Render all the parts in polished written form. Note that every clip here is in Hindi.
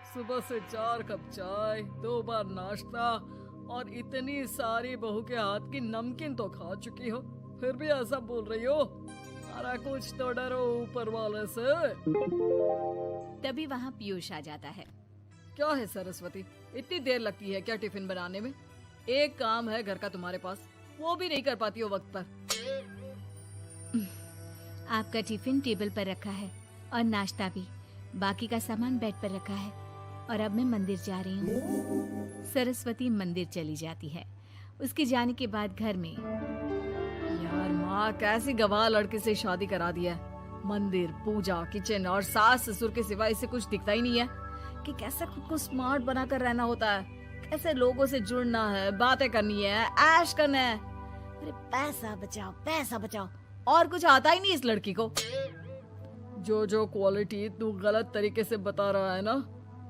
सुबह से 4 कप चाय, 2 बार नाश्ता और इतनी सारी बहू के हाथ की नमकीन तो खा चुकी हो, फिर भी ऐसा बोल रही हो। अरे कुछ तो डरो ऊपर वाले से। तभी वहाँ पीयूष आ जाता है। क्या है सरस्वती, इतनी देर लगती है क्या टिफिन बनाने में? एक काम है घर का तुम्हारे पास, वो भी नहीं कर पाती हो वक्त पर। आपका टिफिन टेबल पर रखा है और नाश्ता भी, बाकी का सामान बेड पर रखा है और अब मैं मंदिर जा रही हूँ। सरस्वती मंदिर चली जाती है। उसके जाने के बाद घर में यार माँ, कैसी गवाह लड़के से शादी करा दिया है। मंदिर, पूजा, किचन और सास ससुर के सिवा इसे कुछ दिखता ही नहीं है कि कैसे खुद को स्मार्ट बनाकर रहना होता है, कैसे लोगों से जुड़ना है, बातें करनी है, ऐश करना है। अरे पैसा बचाओ, पैसा बचाओ, और कुछ आता ही नहीं इस लड़की को। जो क्वालिटी तू गलत तरीके से बता रहा है ना,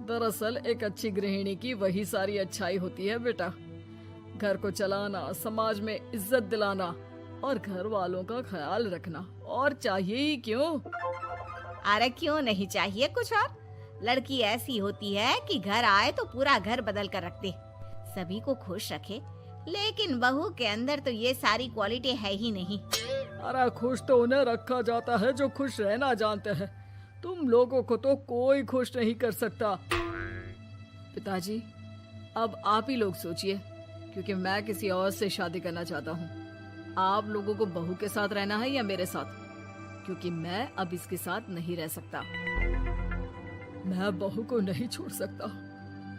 दरअसल एक अच्छी गृहिणी की वही सारी अच्छाई होती है बेटा। घर को चलाना, समाज में इज्जत दिलाना और घर वालों का ख्याल रखना, और चाहिए ही क्यों? अरे क्यों नहीं चाहिए कुछ और? लड़की ऐसी होती है कि घर आए तो पूरा घर बदल कर रख दे, सभी को खुश रखे। लेकिन बहू के अंदर तो ये सारी क्वालिटी है ही नहीं। अरे खुश तो उन्हें रखा जाता है जो खुश रहना जानते हैं। तुम लोगों को तो कोई खुश नहीं कर सकता। पिताजी, अब आप ही लोग सोचिए, क्योंकि मैं किसी और से शादी करना चाहता हूँ। आप लोगों को बहू के साथ रहना है या मेरे साथ? क्योंकि मैं अब इसके साथ नहीं रह सकता। मैं बहू को नहीं छोड़ सकता।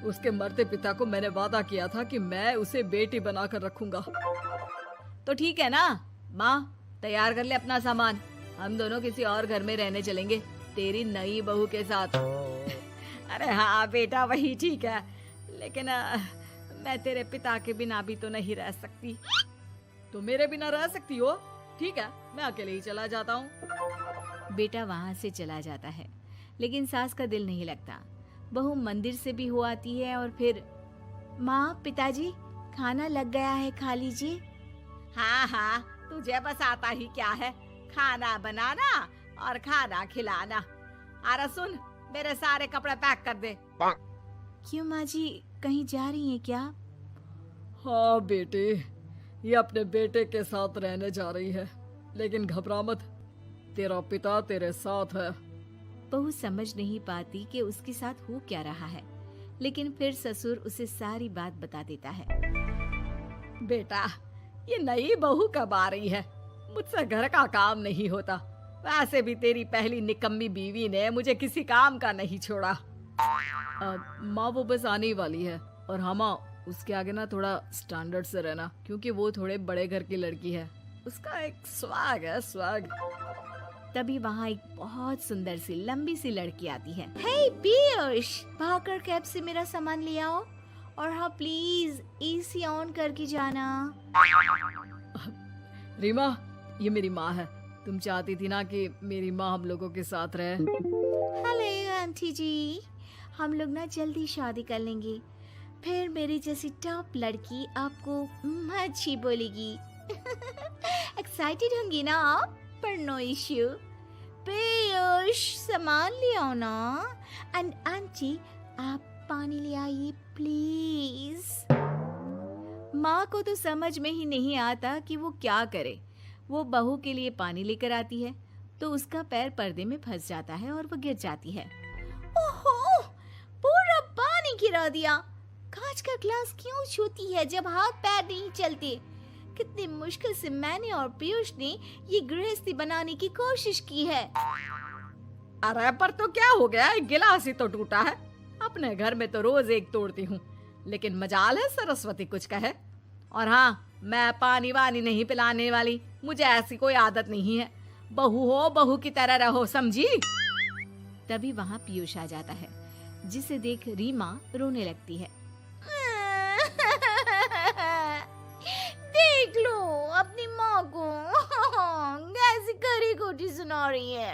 उसके मरते पिता को मैंने वादा किया था कि मैं उसे बेटी बनाकर रखूंगा। तो ठीक है ना माँ, तैयार कर ले अपना सामान, हम दोनों किसी और घर में रहने चलेंगे तेरी नई बहू के साथ। अरे हाँ बेटा, वही ठीक है, लेकिन मैं तेरे पिता के बिना भी तो नहीं रह सकती। तो मेरे बिना रह सकती हो? ठीक है, मैं अकेले ही चला जाता हूँ। बेटा वहाँ से चला जाता है, लेकिन सास का दिल नहीं लगता। बहू मंदिर से भी हो आती है और फिर, माँ पिताजी खाना लग गया है, खा लीजिए। हाँ हाँ, तुझे बस आता ही क्या है, खाना बनाना और खाना खिलाना। अरे सुन, मेरे सारे कपड़े पैक कर दे। क्यों माँ जी, कहीं जा रही हैं क्या? हाँ बेटे, ये अपने बेटे के साथ रहने जा रही है, लेकिन घबरा मत, तेरा पिता तेरे साथ है। बहू समझ नहीं पाती कि उसके साथ हो क्या रहा है, लेकिन फिर ससुर उसे सारी बात बता देता है। बेटा, ये नई बहू कब आ रही है? मुझसे घर का काम नहीं होता। वैसे भी तेरी पहली निकम्मी बीवी ने मुझे किसी काम का नहीं छोड़ा। माँ वो बस आने ही वाली है, और हाँ माँ, उसके आगे ना थोड़ा स्टैंडर्ड से रहना, क्योंकि वो थोड़े बड़े घर की लड़की है। उसका एक स्वैग है, स्वैग। तभी वहाँ एक बहुत सुंदर सी लंबी सी लड़की आती है। हे पीयूष, भाकर कैब से मेरा सामान ले आओ, और हाँ प्लीज एसी ऑन करके जाना। रीमा, ये मेरी माँ है। तुम चाहती थी ना कि मेरी माँ हम लोगों के साथ रहे। हेलो आंटी जी, हम लोग ना जल्दी शादी कर लेंगे, फिर मेरी जैसी टॉप लड़की आपको अच्छी बोलेगी। एक्साइटेड होंगी ना आप? पर नो इश्यू। पीयूष सामान ले आओ ना, एंड आंटी आप पानी ले आइए प्लीज। माँ को तो समझ में ही नहीं आता कि वो क्या करे। वो बहू के लिए पानी लेकर आती है तो उसका पैर पर्दे में फंस जाता है और वो गिर जाती है। ओहो, पूरा पानी गिरा दिया। कांच का ग्लास क्यों छूती है जब हाथ पैर नहीं चलते? कितनी मुश्किल से मैंने और पीयूष ने ये गृहस्थी बनाने की कोशिश की है। अरे पर तो क्या हो गया, एक गिलास ही तो टूटा है। अपने घर में तो रोज एक तोड़ती हूँ, लेकिन मजाल है सरस्वती कुछ कहे। और हाँ, मैं पानी वानी नहीं पिलाने वाली, मुझे ऐसी कोई आदत नहीं है। बहू हो, बहू की तरह रहो, समझी? तभी वहाँ पीयूष आ जाता है, जिसे देख रीमा रोने लगती है। देख लो अपनी माँ को कैसी खरी खोटी सुना रही है।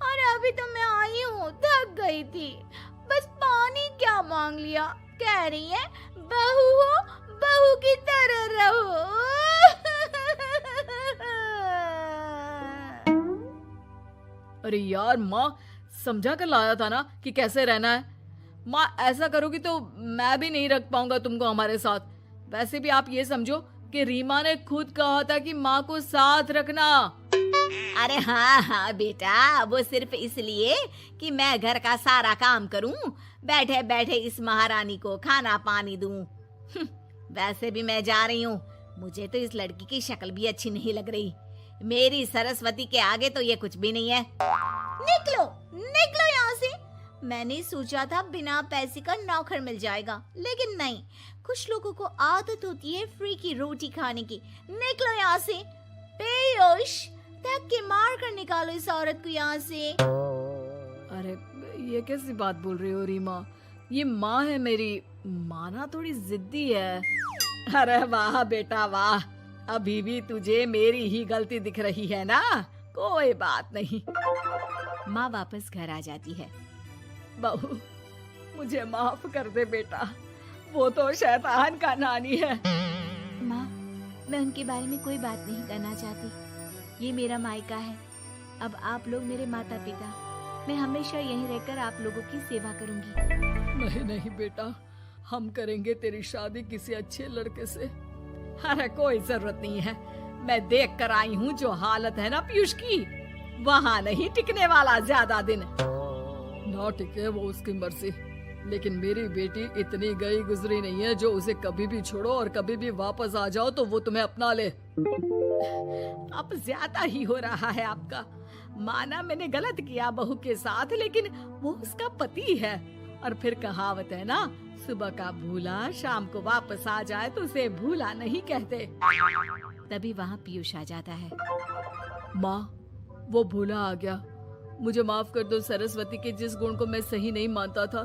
और अभी तो मैं आई हूँ, थक गई थी, बस पानी क्या मांग लिया। कह रही है बहू हो, बहू की तरह रहो। अरे यार माँ, समझा कर लाया था ना कि कैसे रहना है। माँ ऐसा करोगी तो मैं भी नहीं रख पाऊंगा तुमको हमारे साथ। वैसे भी आप ये समझो कि रीमा ने खुद कहा था कि माँ को साथ रखना। अरे हाँ हाँ बेटा, वो सिर्फ इसलिए कि मैं घर का सारा काम करूं, बैठे बैठे इस महारानी को खाना पानी दूं। वैसे भी मैं जा रही हूँ, मुझे तो इस लड़की की शक्ल भी अच्छी नहीं लग रही। मेरी सरस्वती के आगे तो ये कुछ भी नहीं है। निकलो निकलो यहाँ से। मैंने सोचा था बिना पैसे का नौकर मिल जाएगा, लेकिन नहीं। कुछ लोगों को आदत होती है फ्री की रोटी खाने की। निकलो यहाँ से। पीयूष, धक के मार कर निकालो इस औरत को यहाँ से। अरे ये कैसी बात बोल रही हो रीमा? ये माँ है मेरी, माँ ना थोड़ी जिद्दी है। अरे वाह बेटा वाह, अभी भी तुझे मेरी ही गलती दिख रही है ना? कोई बात नहीं। माँ वापस घर आ जाती है। बहू, मुझे माफ कर दे बेटा, वो तो शैतान का नानी है। माँ, मैं उनके बारे में कोई बात नहीं करना चाहती। ये मेरा मायका है। अब आप लोग मेरे माता पिता। मैं हमेशा यहीं रहकर आप लोगों की सेवा करूंगी। नहीं नहीं बेटा, हम करेंगे तेरी शादी किसी अच्छे लड़के से। अरे कोई जरूरत नहीं है, मैं देख कर आई हूँ जो हालत है ना पीयूष की, वहाँ नहीं टिकने वाला ज्यादा दिन। ना टिके वो उसकी मर्जी, लेकिन मेरी बेटी इतनी गई गुजरी नहीं है जो उसे कभी भी छोड़ो और कभी भी वापस आ जाओ तो वो तुम्हें अपना ले। अब ज्यादा ही हो रहा है आपका। माना मैंने गलत किया बहू के साथ, लेकिन वो उसका पति है। और फिर कहावत है ना, सुबह का भूला शाम को वापस आ जाए तो उसे भूला नहीं कहते। तभी वहाँ पीयूष आ जाता है। माँ, वो भूला आ गया, मुझे माफ कर दो। सरस्वती के जिस गुण को मैं सही नहीं मानता था,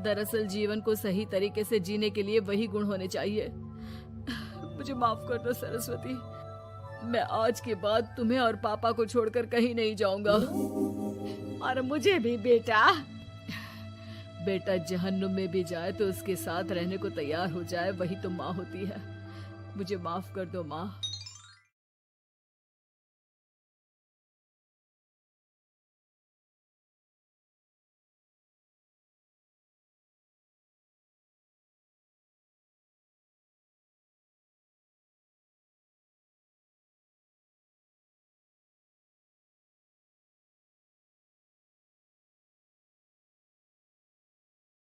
दरअसल जीवन को सही तरीके से जीने के लिए वही गुण होने चाहिए। मुझे माफ कर दो सरस्वती, मैं आज के बाद तुम्हें और पापा को छोड़कर कहीं नहीं जाऊंगा। और मुझे भी बेटा। बेटा जहन्नुम में भी जाए तो उसके साथ रहने को तैयार हो जाए, वही तो माँ होती है। मुझे माफ कर दो माँ।